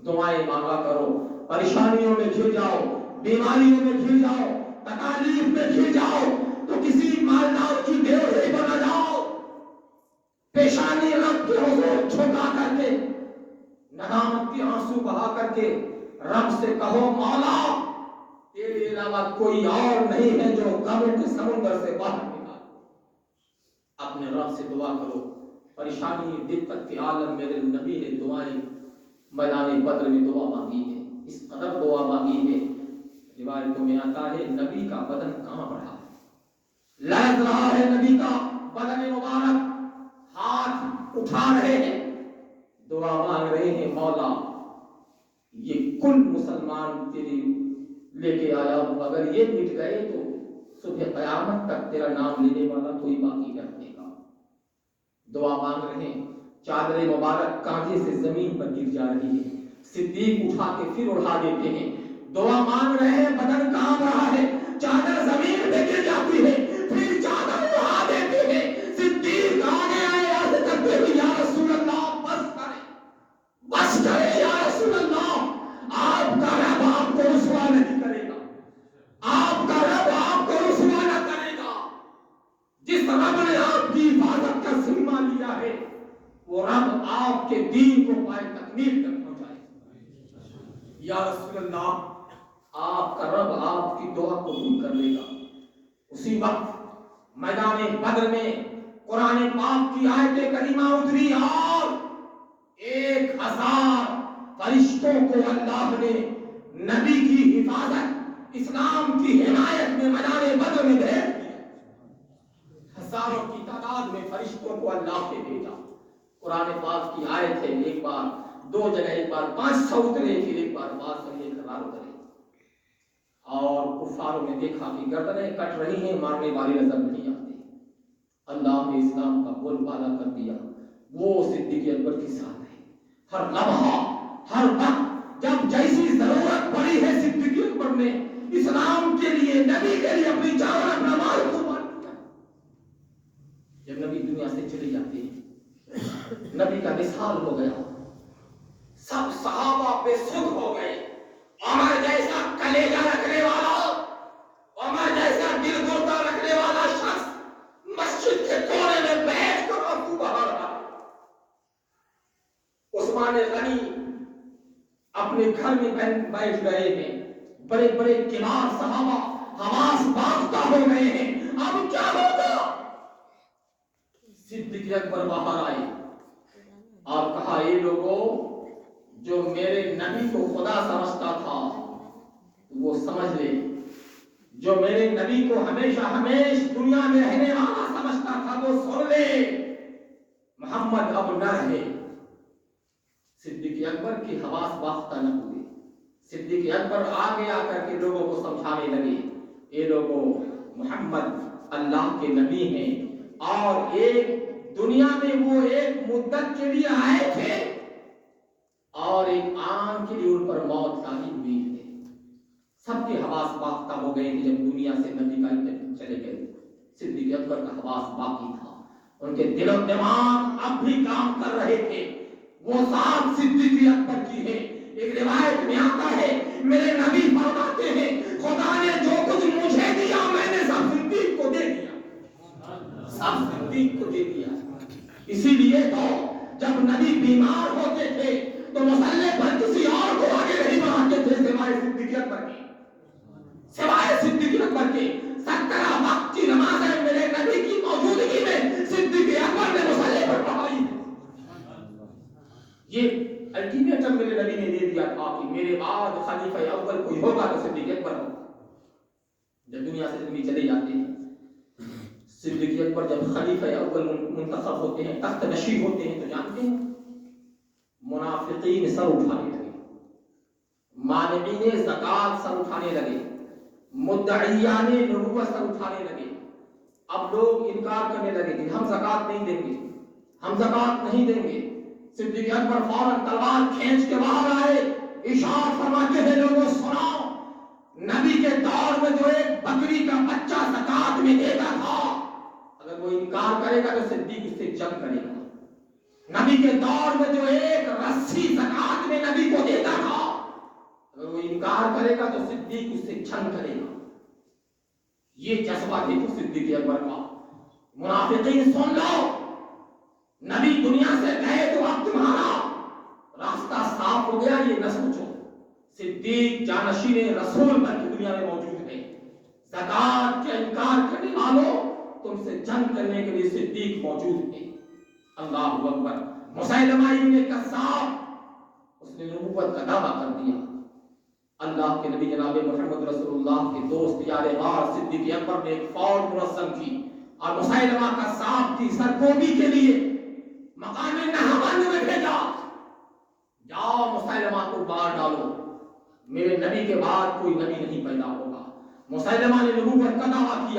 دعائیں مانگا کرو، پریشانیوں میں گھر جاؤ، بیماریوں میں گھر جاؤ، تکالیف میں گھر جاؤ تو کسی مالدار کی دیوہے پر نہ جاؤ، پیشانی رب کے حضور جھکا کر کے، ندامت کے آنسو بہا کر کے رب سے کہو مولا تیرے علاوہ کوئی اور نہیں ہے جو غموں کے سمندر سے باہر نکالے۔ اپنے رب سے دعا کرو۔ پریشانی دقت کے عالم میرے نبی نے دعائیں میدان بدر میں دعا مانگی ہے، اس قدر دعا مانگی ہے، روایتوں میں آتا ہے نبی کا بدن کہاں بڑھا ہے، لرز رہا ہے نبی کا بدن مبارک، ہاتھ اٹھا رہے ہیں، دعا مانگ رہے ہیں مولا یہ کل مسلمان تیری لے کے آیا ہوں، اگر یہ مٹ گئے تو صبح قیامت تک تیرا نام لینے والا کوئی باقی نہ رہے گا۔ دعا مانگ رہے ہیں، چادر مبارک کاندھے سے زمین پر گر جا رہی ہے، صدیق اٹھا کے پھر اڑا دیتے ہیں۔ دعا مانگ رہے ہیں، بدن کانپ رہا ہے، چادر زمین پہ گر جاتی ہے، پھر چادر اڑا دیتے ہیں۔ صدیق آگے آئے عرض کرتے ہوئے، یا رسول اللہ بس کریں، بس کریں یا رسول اللہ، آپ کا رب آپ کو رسوا نہیں کرے گا، آپ کا رب آپ کو رسوا نہ کرے گا۔ جس رب نے آپ کی حفاظت کا ذمہ لیا ہے، وہ رب آپ کے دین کو پائے تکمیل تک پہنچائے۔ یا رسول اللہ، آپ کا رب آپ کی دعا قبول کر لے گا۔ اسی وقت میدان بدر میں قرآن پاک کی آیت کریمہ اتری اور 1000 فرشتوں کو اللہ نے نبی کی حفاظت، اسلام کی حمایت میں میدان بدر میں بھیج دیا۔ ہزاروں کی تعداد میں فرشتوں کو اللہ نے بھیجا۔ قرآن پاک کی آیت ہے، ایک بار 2 جگہ، ایک بار 500 اترے، پھر ایک بار 1000 اترے، اور کفاروں نے دیکھا کہ گردنیں کٹ رہی ہیں، مارنے والے نظر نہیں آتے۔ اللہ نے اسلام کا بول بالا کر دیا۔ وہ صدیق اکبر کے ساتھ ہے، ہر لمحہ ہر وقت جب جیسی ضرورت پڑی ہے، صدیق اکبر نے اسلام کے لیے، نبی کے لیے اپنی جان اور اپنا مال قربان کیا۔ جب نبی دنیا سے چلے جاتے ہیں، نبی کا وصال ہو گیا، سب صحابہ بے سدھ ہو گئے۔ عمر جیسا کلیجہ رکھنے والا، عمر جیسا دل گردہ رکھنے والا شخص مسجد کے کونے میں بیٹھ کر آنسو بہا رہا ہے۔ عثمان غنی اپنے گھر میں بیٹھ گئے ہیں، بڑے بڑے کبار صحابہ حماس باختہ ہو گئے ہیں، اب کیا ہوگا؟ صدیق اکبر باہر آئے اور کہا، اے لوگوں، جو میرے نبی کو خدا سمجھتا تھا وہ سمجھ لے، جو میرے نبی کو ہمیشہ دنیا میں رہنے والا سمجھتا تھا وہ سن لے، محمد اب نہ رہے۔ صدیق اکبر کی حواس باختہ نہ ہوئے۔ صدیق اکبر آگے آ کر کے لوگوں کو سمجھانے لگے، اے لوگوں، محمد اللہ کے نبی ہیں، اور ایک دنیا میں وہ ایک مدت کے لیے آئے تھے، اور ایک آن کے لیے ان پر موت لاحق ہوئی ہے۔ سب کے حواس باختہ ہو گئے کہ جب دنیا سے نبی کا انتقال چلے گئے، صدیق اکبر کا حواس باقی تھا، ان کے دل و دماغ اب بھی کام کر رہے تھے۔ وہ ذات صدیق اکبر کی ہے۔ ایک روایت میں آتا ہے، میرے نبی فرماتے ہیں، خدا نے جو کچھ مجھے دیا میں نے سب صدیق کو دے دیا، سب صدیق کو دے دیا۔ اسی لیے تو جب نبی بیمار ہوتے تھے تو مصلے پر کسی اور کو آگے نہیں بڑھاتے تھے سوائے صدیق اکبر کے، سوائے صدیق اکبر کے۔ 17 وقت کی نمازیں میرے نبی کی موجودگی میں صدیق اکبر نے مصلے پر پڑھائی۔ یہ الٹیمیٹم میرے نبی نے دے دیا تھا کہ میرے بعد خلیفہ اول کوئی ہوگا تو صدیق اکبر ہوگا۔ جب دنیا سے نبی چلے جاتے ہیں، صدیق اکبر جب خلیفہ اول منتخب ہوتے ہیں، تخت نشین ہوتے ہیں، تو جانتے ہیں منافقین سر اٹھانے لگے، مانعین زکات سر اٹھانے لگے، مدعیان نبوت سر اٹھانے لگے۔ اب لوگ انکار کرنے لگے کہ ہم زکات نہیں دیں گے، ہم زکات نہیں دیں گے۔ صدیق اکبر فوراً تلوار کھینچ کے باہر آئے، ارشاد فرماتے ہیں، لوگوں سنو، نبی کے دور میں جو ایک بکری کا بچہ زکات میں دیتا تھا، اگر وہ انکار کرے گا تو صدیق اس سے جنگ کرے گا۔ نبی کے دور میں جو ایک رسی زکات میں نبی کو دیتا تھا، اگر وہ انکار کرے گا تو صدیق اس سے جنگ کرے گا۔ یہ جذبہ دیکھو صدیق اکبر کا۔ منافقین سن لو، نبی دنیا سے گئے تو اب تمہارا راستہ صاف ہو گیا، یہ نہ سوچو۔ صدیق جانشین رسول بن کے دنیا میں موجود ہے۔ زکات کا انکار کرنے والوں، تم سے جنگ کرنے کے لیے صدیق موجود ہے۔ اللہ اکبر۔ مسیلمہ ابن کذاب، اس نے نبوت کا دعویٰ کر دیا۔ اللہ کے نبی جناب محمد رسول اللہ کے دوست یار غار صدیق اکبر نے ایک فوج منظم کی اور مسیلمہ کذاب کی سرکوبی کے لیے مقام نہاوند میں بھیجا، جاؤ مسیلمہ کو مار ڈالو، میرے نبی کے بعد کوئی نبی نہیں پیدا ہوگا۔ مسیلمہ نے نبوت کا دعویٰ کیا۔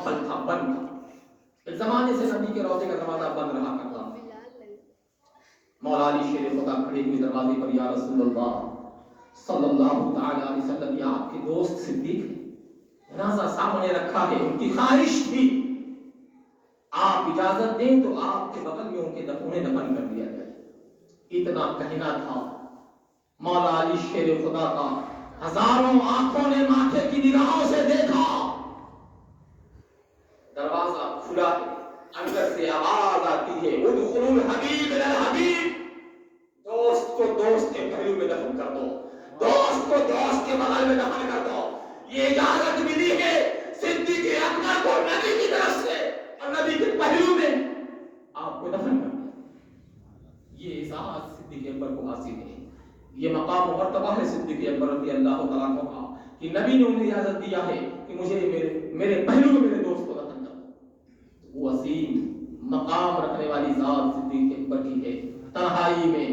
مقفل تھا، بند تھا. ایک زمانے سے نبی کے روضے کا دروازہ بند رہا کرتا. مولا علی شیر خدا کھڑے ہوئے دروازے پر، یا رسول اللہ صلی اللہ تعالی علیہ وسلم، یہ آپ کے دوست صدیق ہیں، جنازہ سامنے رکھا ہے، ان کی خواہش تھی آپ اجازت دیں تو آپ کے بغل میں ان کے انہیں دفن کر دیا جائے. اتنا کہنا تھا مولا علی شیر خدا کا. ہزاروں آنکھوں نے ماتھے کی نگاہوں سے دیکھا، دروازہ کھلا ہے، اندر سے آواز آتی ہے، ادخلوا الحبیب الحبیب. دوست کو دوست کے پہلو میں دفن کر دو، دوست کو دوست کے بغل میں دفن کر دو. یہ اجازت ملی ہے صدیق اکبر کو نبی کی طرف سے، اور نبی کے پہلو میں آپ کو دفن کر دیا. یہ اعزاز صدیق اکبر کو حاصل ہے، یہ مقام و مرتبہ ہے صدیق اکبر رضی اللہ تعالیٰ عنہ کا کہ نبی نے انہیں اجازت دیا ہے کہ مجھے میرے پہلو میں میرے دوست کو دفن کر دو. وہ عظیم مقام رکھنے والی ذات صدیق اکبر کی ہے. تنہائی میں،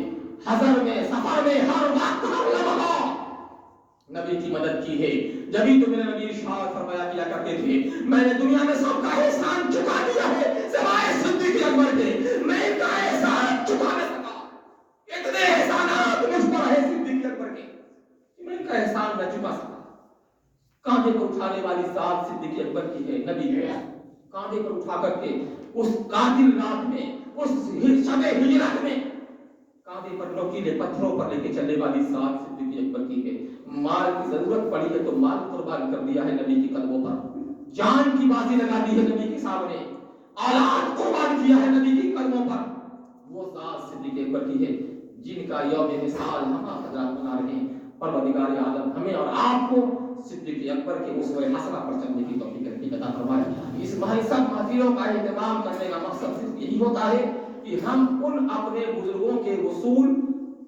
حضر میں، سفر میں، ہر وقت ہر لمحہ نبی کی مدد کی ہے. جبھی تو میرے نبی ارشاد فرمایا کیا کرتے تھے، میں نے دنیا میں سب کا احسان چکا دیا ہے سوائے صدیق اکبر کے، میں ان کا احسان چکا نہ سکا. اتنے احسانات مجھ پر ہے صدیق اکبر کے کہ میں ان کا احسان نہ چکا سکا. کاندھے پر اٹھانے والی ذات صدیق اکبر کی ہے. نبی نے کاندھے پر اٹھا کر کے اس قاتل رات میں، اس شب ہجرت میں کاندھے پر نوکیلے پتھروں پر لے کے چلنے والی ذات صدیق اکبر کی ہے. مال کی ضرورت پڑی ہے تو مال قربان کر دیا ہے نبی کے قدموں پر، جان کی بازی لگا دی ہے نبی کے سامنے، اولاد قربان کیا ہے نبی کے قدموں پر. وہ ذات صدیق اکبر کی ہے جن کا یوم وصال ہم حضرات منا رہے ہیں. پروردگار عالم ہمیں اور آپ کو صدیق اکبر کے اسوہ حسنہ پر چلنے کی توفیق عطا فرمائے. اس سب محفلوں کا اہتمام کرنے کا مقصد صرف یہی ہوتا ہے کہ ہم ان اپنے بزرگوں کے اصول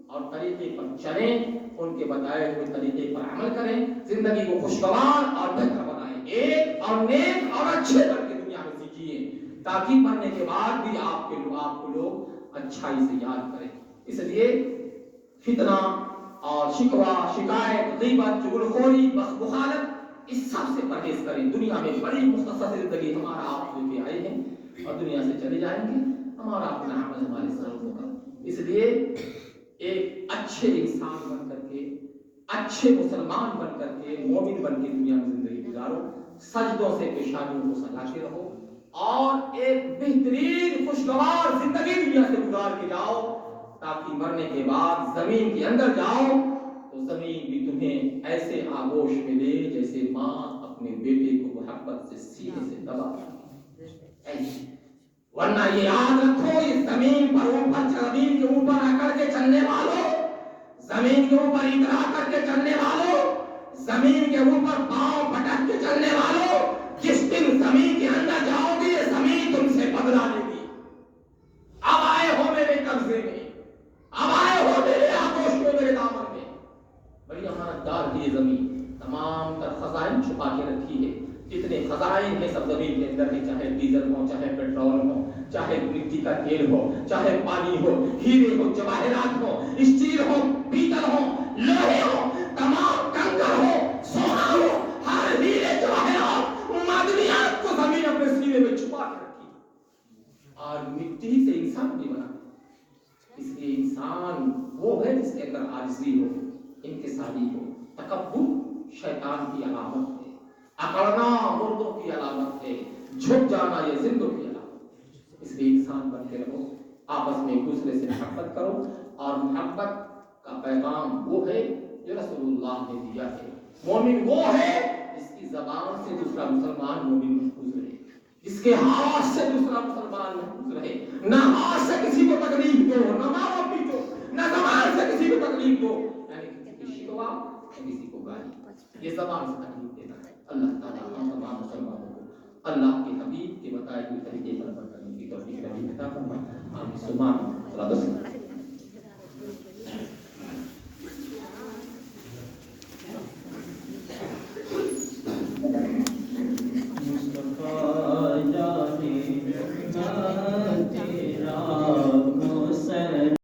اور طریقے پر چلیں، ان کے بتائے ہوئے طریقے پر عمل کریں، زندگی کو خوشگوار اور بہتر بنائیں، ایک اور نیک اور اچھے بن کے دنیا میں جیئیں، تاکہ مرنے کے بعد بھی آپ کو لوگ اچھائی سے یاد کریں. اس لیے فتنہ اور شکوہ، شکایت، غیبت، چغلخوری، بخالت، اس سب سے پرہیز کریں. دنیا میں بڑی مختصر زندگی ہمارا آپ لے کے آئے ہیں اور دنیا سے چلے جائیں گے. ہمارا اپنا عمل ہمارے ساتھ ہوگا. اس لیے ایک اچھے انسان بن کر کے، اچھے مسلمان بن کر کے، مومن بن کے دنیا میں زندگی گزارو. سجدوں سے پیشانیوں کو سجاتے رہو اور ایک بہترین خوشگوار زندگی دنیا سے گزار کے جاؤ، تاکہ مرنے کے بعد زمین کے اندر جاؤ تو زمین بھی تمہیں ایسے آغوش ملے جیسے ماں اپنے بیٹے کو محبت سے سینے سے دبا. ورنہ یہ یاد رکھو، اس زمین پر زمین کے اوپر آ کر کے چلنے والوں، زمین کے اوپر اترا کر کے چلنے والوں، زمین کے اوپر پاؤں پٹک کے چلنے والوں، جس دن زمین کے اندر جاؤ گے یہ زمین تم سے بدلا لے گی. اب آئے ہو میرے قبضے میں، اب آئے ہو میرے آغوش میں، میرے دامن میں. بڑی امانت دار کی یہ زمین تمام تر خزائن چھپا کے رکھی ہے. جتنے خزائن ہیں سب زمین کے اندر ہیں، چاہے ڈیزل ہو، چاہے پیٹرول ہو، چاہے مٹی کا تیل ہو، چاہے پانی ہو، ہیرے ہو، جواہرات ہو، اسٹیل ہو، پیتل ہو، لوہے ہو، تمام کنکر ہو، سونا ہو، ہر ہیرے جواہرات معدنیات کو زمین اپنے سینے میں چھپا کے رکھی اور مٹی سے انسان بھی بنا. اس لیے انسان وہ ہے جس کے اندر عاجزی ہو، انکساری ہو. تکبر شیطان کی علامت ہے، اکڑنا مردوں کی علامت ہے، جھک جانا یہ زندوں کی علامت ہے. اس لیے انسان بن کے رہو، آپس میں ایک دوسرے سے محبت کرو، اور محبت کا پیغام وہ ہے جو رسول اللہ نے دیا ہے. مومن وہ ہے جس کی زبان سے دوسرا مسلمان مومن محفوظ رہے، جس کے ہاتھ سے دوسرا مسلمان محفوظ رہے. نہ ہاتھ سے کسی کو تکلیف دو، نہ مارو پیٹو، نہ زبان سے کسی کو تکلیف دو، یعنی کسی کی شکوہ یا کسی کو گالی. یہ زبان سے تکلیف دینا ہے. اللہ تعالیٰ ہم تمام مسلمانوں کو اللہ کے حبیب کے بتائے ہوئے طریقے پر عمل کرنے کی توفیق عطا فرمائے. آمین.